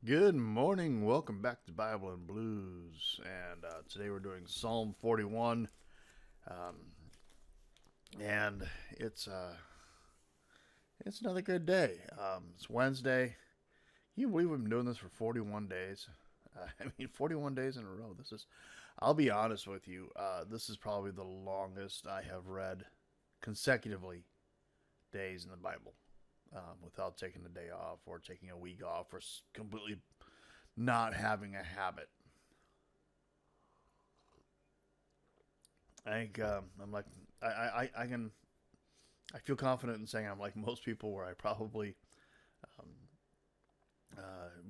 Good morning. Welcome back to Bible and Blues. And today we're doing Psalm 41. Um, and it's another good day. It's Wednesday. Can you believe we've been doing this for 41 days? 41 days in a row. I'll be honest with you, this is probably the longest I have read consecutively days in the Bible without taking a day off or taking a week off or completely not having a habit. I think I'm like I can I feel confident in saying I'm like most people where I probably um,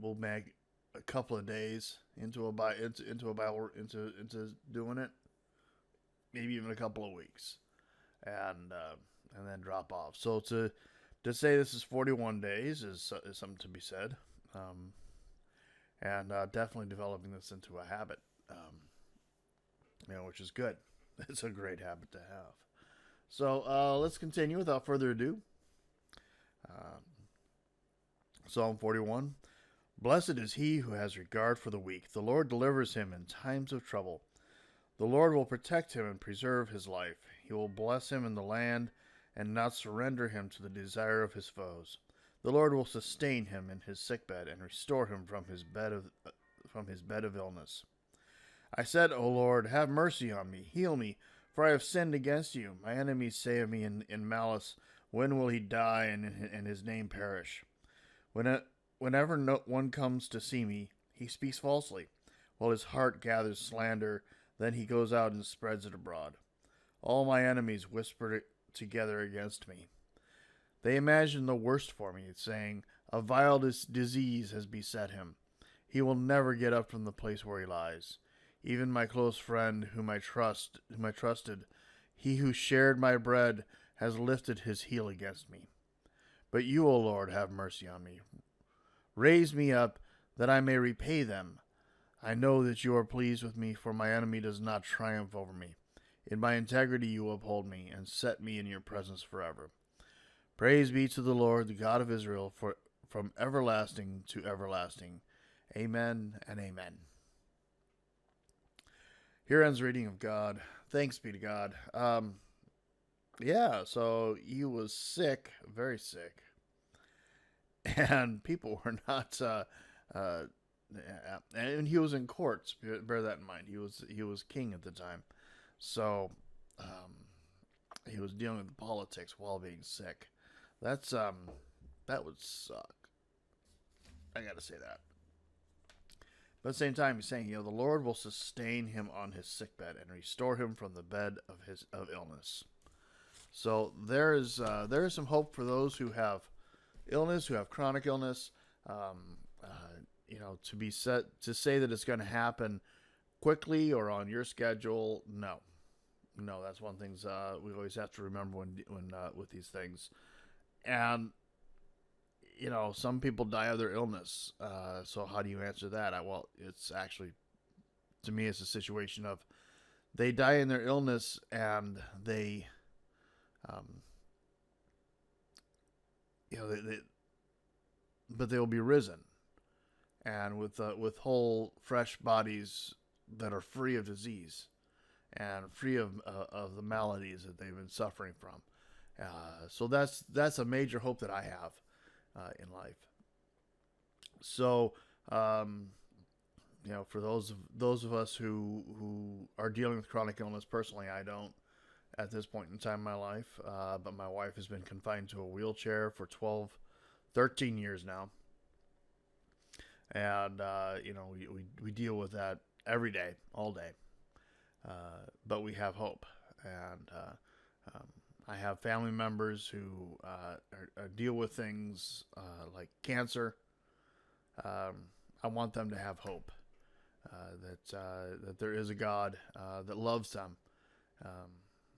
will make a couple of days into a Bible into doing it, maybe even a couple of weeks, and then drop off. So to say this is 41 days is something to be said. And definitely developing this into a habit, which is good. It's a great habit to have. So let's continue without further ado. Uh, Psalm 41. Blessed is he who has regard for the weak. The Lord delivers him in times of trouble. The Lord will protect him and preserve his life. He will bless him in the land and not surrender him to the desire of his foes. The Lord will sustain him in his sickbed and restore him from his bed of illness. I said, O Lord, have mercy on me, heal me, for I have sinned against you. My enemies say of me in malice, when will he die and his name perish? Whenever no one comes to see me, he speaks falsely, while his heart gathers slander. Then he goes out and spreads it abroad. All my enemies whisper together against me. They imagine the worst for me, saying, a vile disease has beset him. He will never get up from the place where he lies. Even my close friend, whom I trusted, he who shared my bread, has lifted his heel against me. But you, O Lord, have mercy on me. Raise me up, that I may repay them. I know that you are pleased with me, for my enemy does not triumph over me. In my integrity you uphold me, and set me in your presence forever. Praise be to the Lord, the God of Israel, from everlasting to everlasting. Amen and amen. Here ends the reading of God. Thanks be to God. So he was sick, very sick, and people were not. And he was in courts. Bear that in mind. He was king at the time, so he was dealing with politics while being sick. That would suck. I gotta say that. But at the same time, he's saying, the Lord will sustain him on his sickbed and restore him from the bed of illness. So there is some hope for those who have illness, who have chronic illness. To say that it's going to happen quickly or on your schedule, no, that's one thing we always have to remember when with these things. And some people die of their illness. So how do you answer that? Well, it's actually, to me, it's a situation of they die in their illness and they, but they will be risen, and with whole fresh bodies that are free of disease and free of the maladies that they've been suffering from. So that's a major hope that I have in life. So, for those of us who are dealing with chronic illness, personally, I don't at this point in time in my life. But my wife has been confined to a wheelchair for 13 years now, and we deal with that every day, all day. But we have hope, and I have family members who deal with things like cancer. I want them to have hope that there is a God that loves them,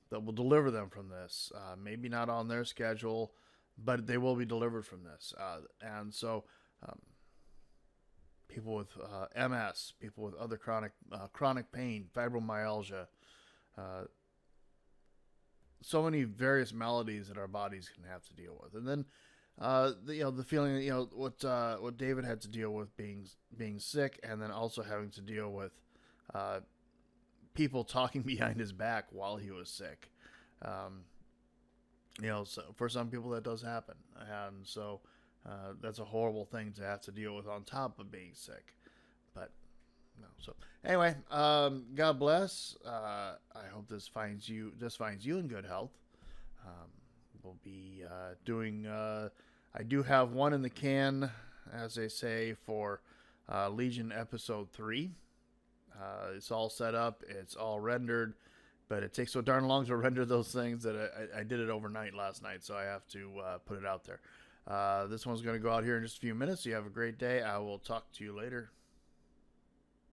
that will deliver them from this. Maybe not on their schedule, but they will be delivered from this. And so, people with MS, people with other chronic pain, fibromyalgia, so many various maladies that our bodies can have to deal with. And then the feeling that, what David had to deal with being sick, and then also having to deal with uh, people talking behind his back while he was sick. Um, so for some people that does happen, and so that's a horrible thing to have to deal with on top of being sick. But no, so anyway, God bless. I hope this finds you in good health. Um, we'll be doing. I do have one in the can, as they say, for Legion Episode 3. It's all set up. It's all rendered. But it takes so darn long to render those things that I did it overnight last night, so I have to put it out there. This one's going to go out here in just a few minutes. You have a great day. I will talk to you later.